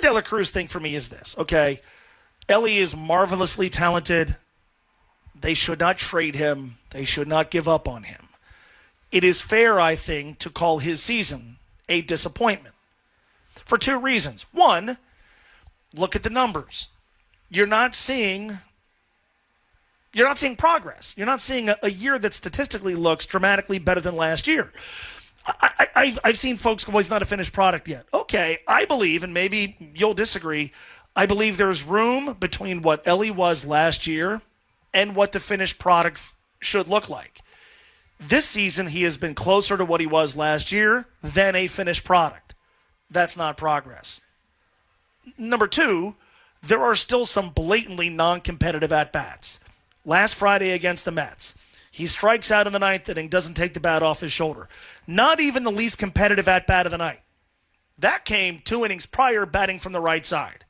De La Cruz thing for me is this, okay? Elly is marvelously talented. They should not trade him. They should not give up on him. It is fair, I think, to call his season a disappointment for two reasons. One, look at the numbers. You're not seeing progress. You're not seeing a year that statistically looks dramatically better than last year. I've seen folks go, well, he's not a finished product yet. Okay, I believe, and maybe you'll disagree, I believe there's room between what Elly was last year and what the finished product should look like. This season, he has been closer to what he was last year than a finished product. That's not progress. Number two, there are still some blatantly non-competitive at-bats. Last Friday against the Mets, he strikes out in the ninth inning, doesn't take the bat off his shoulder. Not even the least competitive at-bat of the night. That came 2 innings prior, batting from the right side.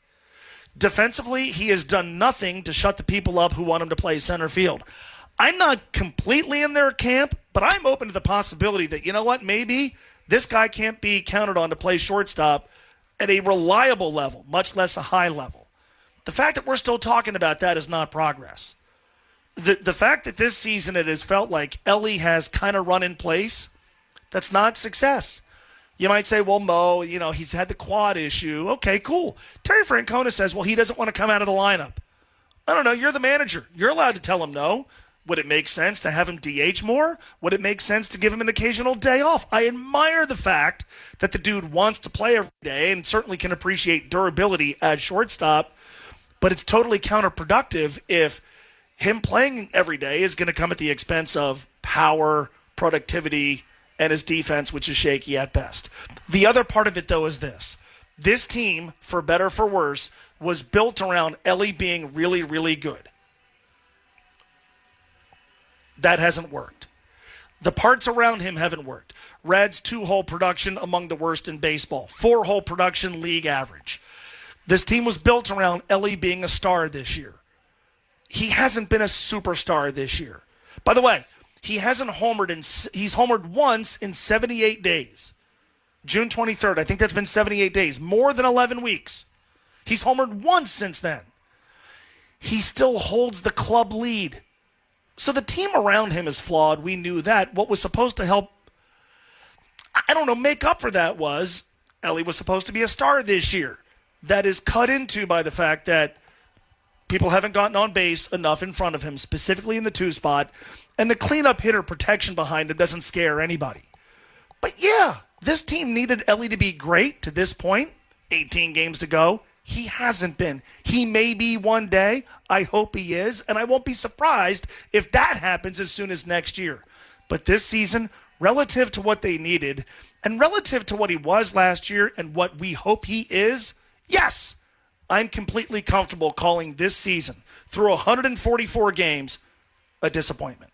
Defensively, he has done nothing to shut the people up who want him to play center field. I'm not completely in their camp, but I'm open to the possibility that, you know what, maybe this guy can't be counted on to play shortstop at a reliable level, much less a high level. The fact that we're still talking about that is not progress. The fact that this season it has felt like Elly has kind of run in place, that's not success. You might say, well, Mo, he's had the quad issue. Okay, cool. Terry Francona says, well, he doesn't want to come out of the lineup. I don't know. You're the manager. You're allowed to tell him no. Would it make sense to have him DH more? Would it make sense to give him an occasional day off? I admire the fact that the dude wants to play every day and certainly can appreciate durability at shortstop, but it's totally counterproductive if him playing every day is going to come at the expense of power, productivity, and his defense, which is shaky at best. The other part of it, though, is this. This team, for better or for worse, was built around Elly being really, really good. That hasn't worked. The parts around him haven't worked. Red's 2-hole production among the worst in baseball. 4-hole production league average. This team was built around Elly being a star this year. He hasn't been a superstar this year. By the way, he's homered once in 78 days. June 23rd, I think that's been 78 days. More than 11 weeks. He's homered once since then. He still holds the club lead. So the team around him is flawed. We knew that. What was supposed to help, make up for that was Elly was supposed to be a star this year. That is cut into by the fact that people haven't gotten on base enough in front of him, specifically in the 2 spot, and the cleanup hitter protection behind him doesn't scare anybody. But yeah, this team needed Elly to be great to this point. 18 games to go. He hasn't been. He may be one day. I hope he is, and I won't be surprised if that happens as soon as next year. But this season, relative to what they needed, and relative to what he was last year and what we hope he is, yes, I'm completely comfortable calling this season, through 144 games, a disappointment.